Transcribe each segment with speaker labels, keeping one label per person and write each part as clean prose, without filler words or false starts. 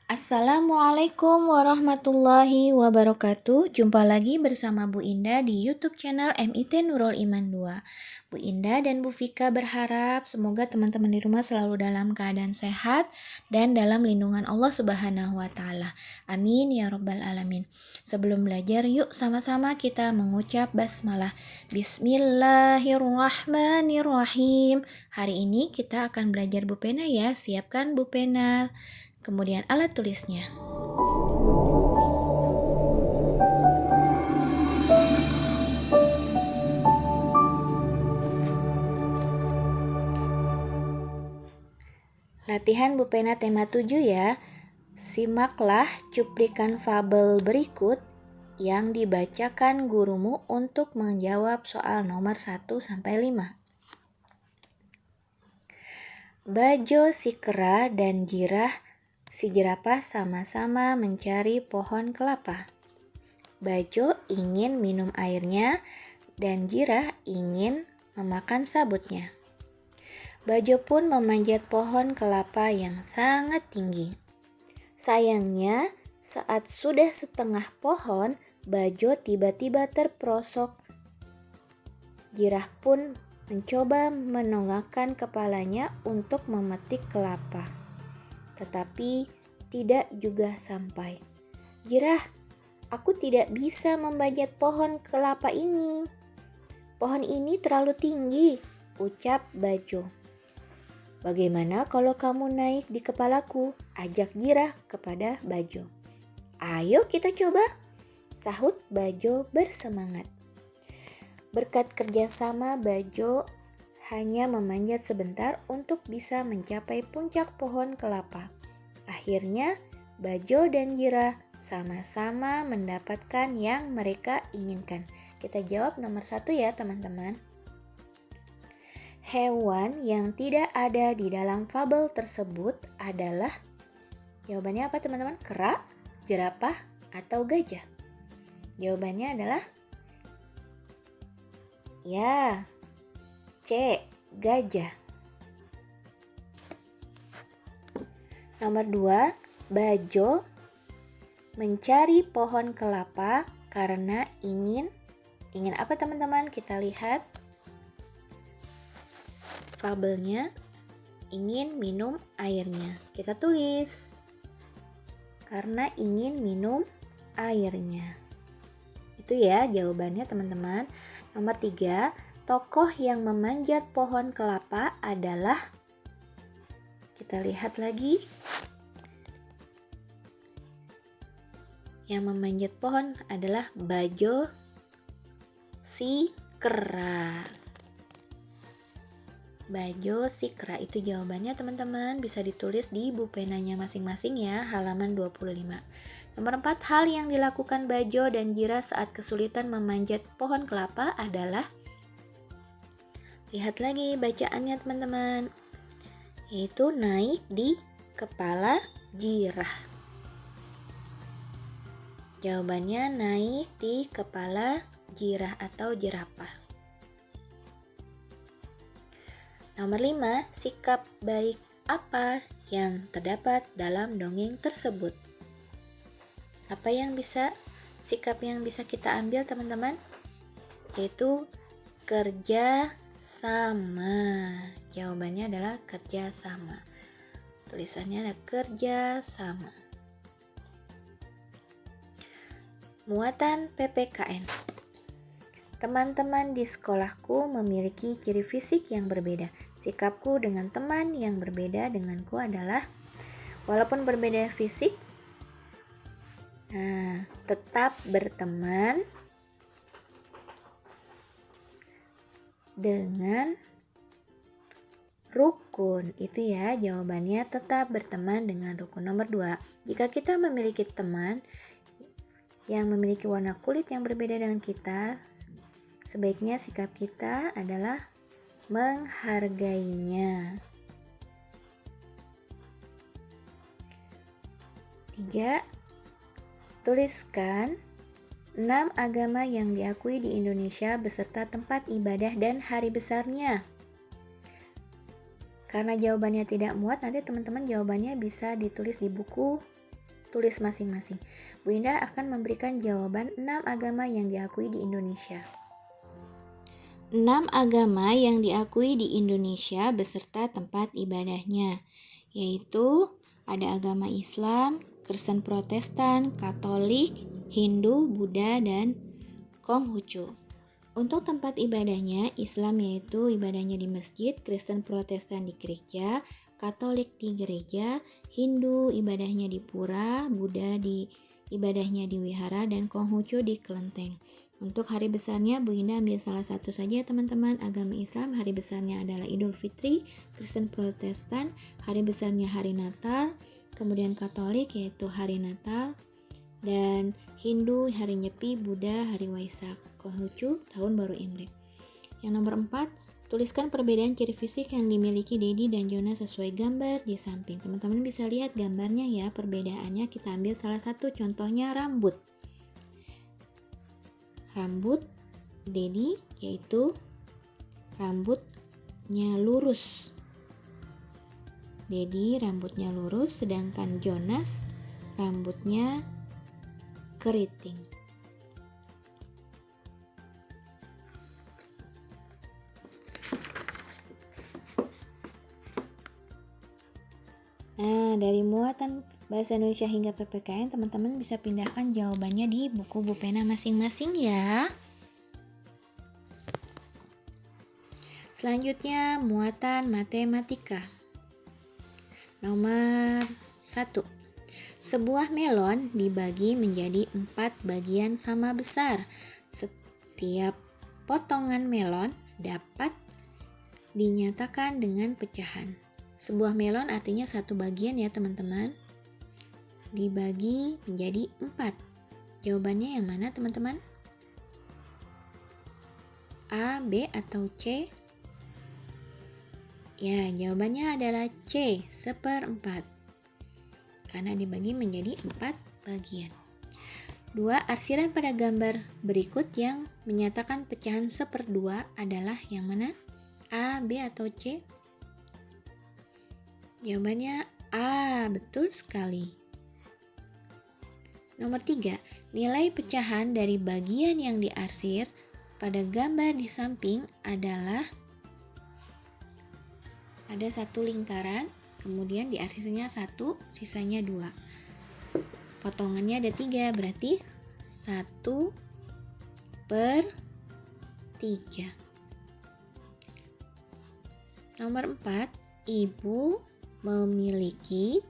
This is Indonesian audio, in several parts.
Speaker 1: Assalamualaikum warahmatullahi wabarakatuh. Jumpa lagi bersama Bu Indah di YouTube channel MIT Nurul Iman 2. Bu Indah dan Bu Fika berharap semoga teman-teman di rumah selalu dalam keadaan sehat dan dalam lindungan Allah Subhanahu wa taala. Amin ya rabbal alamin. Sebelum belajar, yuk sama-sama kita mengucap basmalah. Bismillahirrahmanirrahim. Hari ini kita akan belajar pulpena ya. Siapkan pulpena. Kemudian alat tulisnya. Latihan pulpena tema 7 ya. Simaklah cuplikan fabel berikut yang dibacakan gurumu untuk menjawab soal nomor 1 sampai 5. Bajo, si kera, dan si jerapah sama-sama mencari pohon kelapa. Bajo ingin minum airnya dan jirah ingin memakan sabutnya. Bajo pun memanjat pohon kelapa yang sangat tinggi. Sayangnya, saat sudah setengah pohon, Bajo tiba-tiba terperosok. Jirah pun mencoba menonggakkan kepalanya untuk memetik kelapa, tetapi tidak juga sampai. Jirah, aku tidak bisa memanjat pohon kelapa ini. Pohon ini terlalu tinggi, ucap Bajo. Bagaimana kalau kamu naik di kepalaku? Ajak Jirah kepada Bajo. Ayo kita coba, sahut Bajo bersemangat. Berkat kerjasama, Bajo hanya memanjat sebentar untuk bisa mencapai puncak pohon kelapa. Akhirnya, Bajo dan Jirah sama-sama mendapatkan yang mereka inginkan. Kita jawab nomor 1 ya teman-teman. Hewan yang tidak ada di dalam fabel tersebut adalah, jawabannya apa teman-teman? Kera, jerapah, atau gajah? Jawabannya adalah ya, C, gajah. Nomor 2, Bajo mencari pohon kelapa karena ingin apa teman-teman? Kita lihat fabelnya, ingin minum airnya. Kita tulis karena ingin minum airnya. Itu ya jawabannya teman-teman. Nomor 3, tokoh yang memanjat pohon kelapa adalah, kita lihat lagi. Yang memanjat pohon adalah Bajo, si kera. Bajo, si kera, itu jawabannya teman-teman. Bisa ditulis di pulpenanya masing-masing ya, halaman 25. Nomor 4, hal yang dilakukan Bajo dan Jirah saat kesulitan memanjat pohon kelapa adalah, lihat lagi bacaannya teman-teman, yaitu naik di kepala Jirah. Jawabannya naik di kepala Jirah atau jerapah. Nomor 5, sikap baik apa yang terdapat dalam dongeng tersebut? Apa yang sikap yang bisa kita ambil teman-teman? Yaitu kerja sama. Jawabannya adalah kerja sama. Tulisannya ada kerja sama. Muatan PPKN. Teman-teman di sekolahku memiliki ciri fisik yang berbeda. Sikapku dengan teman yang berbeda denganku adalah, walaupun berbeda fisik, tetap berteman dengan rukun. Itu ya jawabannya, tetap berteman dengan rukun. Nomor 2, jika kita memiliki teman yang memiliki warna kulit yang berbeda dengan kita, sebaiknya sikap kita adalah menghargainya. 3, tuliskan 6 agama yang diakui di Indonesia beserta tempat ibadah dan hari besarnya. Karena jawabannya tidak muat, nanti teman-teman jawabannya bisa ditulis di buku tulis masing-masing. Bu Indah akan memberikan jawaban 6 agama yang diakui di Indonesia. 6 agama yang diakui di Indonesia beserta tempat ibadahnya, yaitu ada agama Islam, Kristen Protestan, Katolik, Hindu, Buddha, dan Konghucu. Untuk tempat ibadahnya, Islam yaitu ibadahnya di masjid, Kristen Protestan di gereja, Katolik di gereja, Hindu ibadahnya di pura, Buddha di ibadahnya di wihara, dan Konghucu di kelenteng. Untuk hari besarnya, Bu Indah ambil salah satu saja teman-teman. Agama Islam hari besarnya adalah Idul Fitri, Kristen Protestan hari besarnya hari Natal, kemudian Katolik yaitu hari Natal, dan Hindu hari Nyepi, Buddha hari Waisak, Konghucu tahun baru Imlek. Yang nomor 4, tuliskan perbedaan ciri fisik yang dimiliki Dedi dan Jona sesuai gambar di samping. Teman-teman bisa lihat gambarnya ya, perbedaannya. Kita ambil salah satu contohnya rambut. Rambut Dedi yaitu rambutnya lurus. Dedi rambutnya lurus, sedangkan Jonas rambutnya keriting. Nah, dari muatan bahasa Indonesia hingga PPKN, teman-teman bisa pindahkan jawabannya di buku pena masing-masing ya. Selanjutnya, muatan matematika. Nomor 1. Sebuah melon dibagi menjadi 4 bagian sama besar. Setiap potongan melon dapat dinyatakan dengan pecahan. Sebuah melon artinya satu bagian ya teman-teman. Dibagi menjadi 4. Jawabannya yang mana teman-teman? A, B, atau C? Ya, jawabannya adalah C, 1/4. Karena dibagi menjadi 4 bagian. 2. Arsiran pada gambar berikut yang menyatakan pecahan 1/2 adalah yang mana? A, B, atau C? Jawabannya A, betul sekali. Nomor 3. Nilai pecahan dari bagian yang diarsir pada gambar di samping adalah ada satu lingkaran, kemudian diarsirnya 1, sisanya 2. Potongannya ada 3, berarti 1/3. Nomor 4, ibu memiliki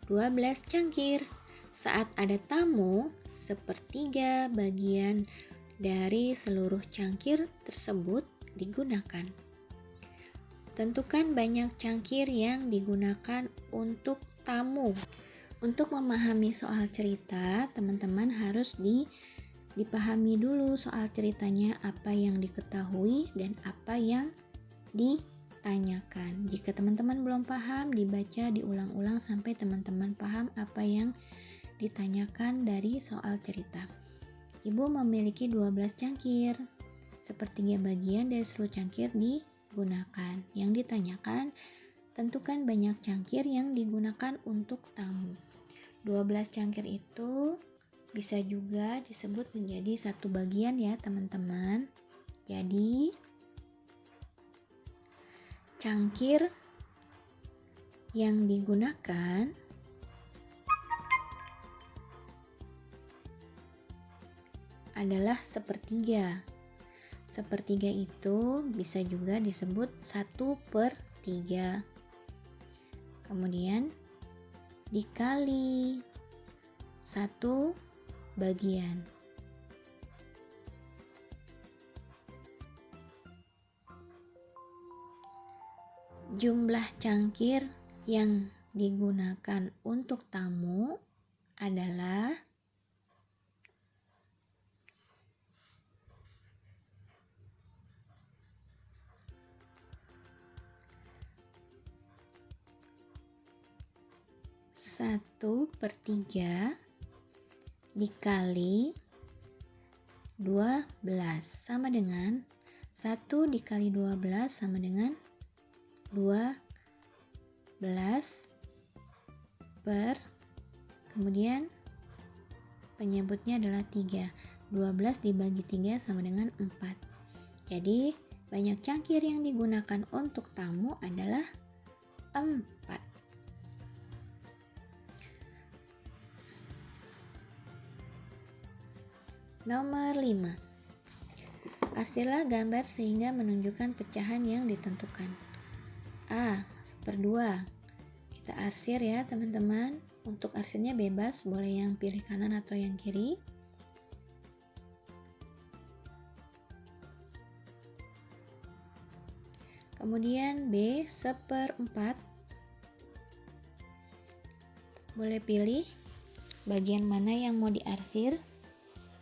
Speaker 1: 12 cangkir. Saat ada tamu, 1/3 bagian dari seluruh cangkir tersebut digunakan. Tentukan banyak cangkir yang digunakan untuk tamu. Untuk memahami soal cerita, teman-teman harus dipahami dulu soal ceritanya, apa yang diketahui dan apa yang ditanyakan. Jika teman-teman belum paham, dibaca diulang-ulang sampai teman-teman paham apa yang ditanyakan dari soal cerita. Ibu memiliki 12 cangkir. 1/3 bagian dari seluruh cangkir digunakan. Yang ditanyakan, tentukan banyak cangkir yang digunakan untuk tamu. 12 cangkir itu bisa juga disebut menjadi satu bagian ya teman-teman. Jadi cangkir yang digunakan adalah 1/3. 1/3 itu bisa juga disebut 1/3. Kemudian dikali 1 bagian. Jumlah cangkir yang digunakan untuk tamu adalah 1/3 dikali 12 sama dengan 1 dikali 12 sama dengan 12 per Kemudian penyebutnya adalah 3. 12 dibagi 3 sama dengan 4. Jadi banyak cangkir yang digunakan untuk tamu adalah 4. Nomor 5. Arsirlah gambar sehingga menunjukkan pecahan yang ditentukan. A. 1/2. Kita arsir ya teman-teman. Untuk arsirnya bebas, boleh yang pilih kanan atau yang kiri. Kemudian B. 1/4. Boleh pilih bagian mana yang mau diarsir,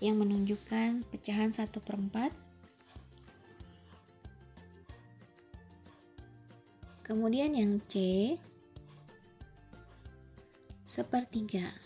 Speaker 1: yang menunjukkan pecahan 1/4. Kemudian yang C. 1/3.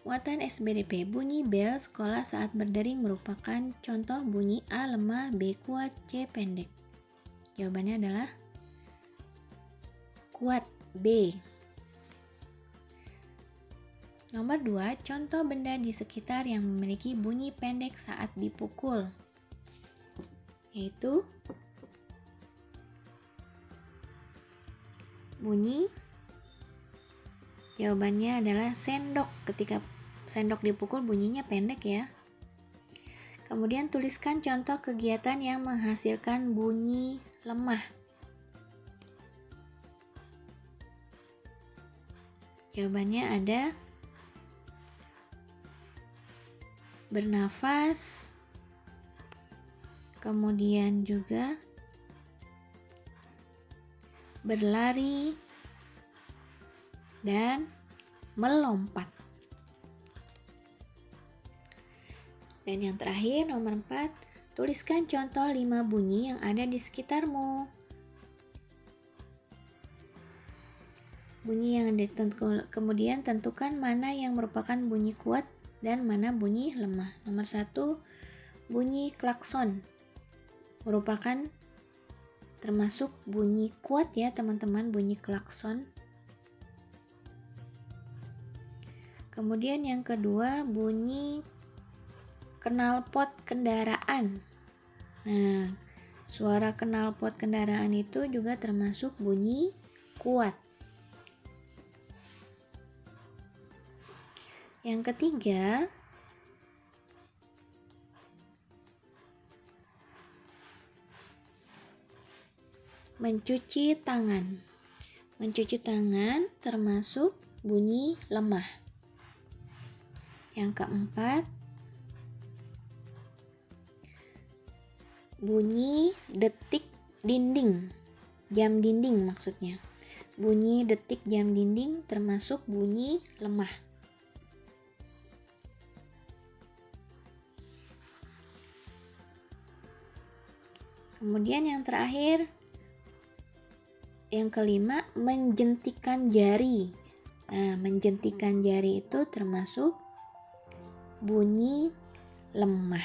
Speaker 1: Muatan SBDP. Bunyi bel sekolah saat berdering merupakan contoh bunyi A lemah, B kuat, C pendek. Jawabannya adalah kuat, B. Nomor 2, contoh benda di sekitar yang memiliki bunyi pendek saat dipukul, yaitu bunyi, jawabannya adalah sendok. Ketika sendok dipukul bunyinya pendek ya. Kemudian tuliskan contoh kegiatan yang menghasilkan bunyi lemah. Jawabannya ada bernafas, kemudian juga berlari, dan melompat. Dan yang terakhir, nomor 4, tuliskan contoh 5 bunyi yang ada di sekitarmu. Bunyi yang kemudian tentukan mana yang merupakan bunyi kuat dan mana bunyi lemah. Nomor 1, bunyi klakson merupakan termasuk bunyi kuat ya teman-teman, bunyi klakson. Kemudian yang kedua, bunyi knalpot kendaraan. Nah, suara knalpot kendaraan itu juga termasuk bunyi kuat. Yang ketiga, mencuci tangan. Mencuci tangan termasuk bunyi lemah. Yang keempat, bunyi detik dinding, jam dinding maksudnya. Bunyi detik jam dinding termasuk bunyi lemah. Kemudian yang terakhir, yang kelima, menjentikan jari. Nah, menjentikan jari itu termasuk bunyi lemah.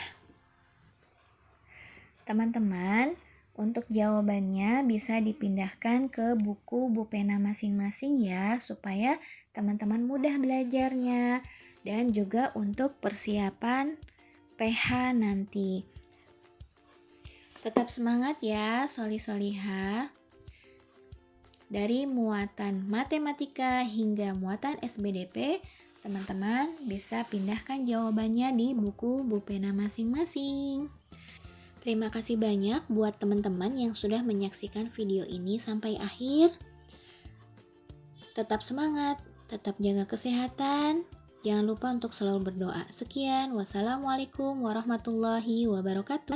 Speaker 1: Teman-teman, untuk jawabannya bisa dipindahkan ke buku Bupena masing-masing ya, supaya teman-teman mudah belajarnya dan juga untuk persiapan PH nanti. Tetap semangat ya, soli-soliha. Dari muatan matematika hingga muatan SBDP, teman-teman bisa pindahkan jawabannya di buku Bupena masing-masing. Terima kasih banyak buat teman-teman yang sudah menyaksikan video ini sampai akhir. Tetap semangat, tetap jaga kesehatan. Jangan lupa untuk selalu berdoa. Sekian, wassalamualaikum warahmatullahi wabarakatuh.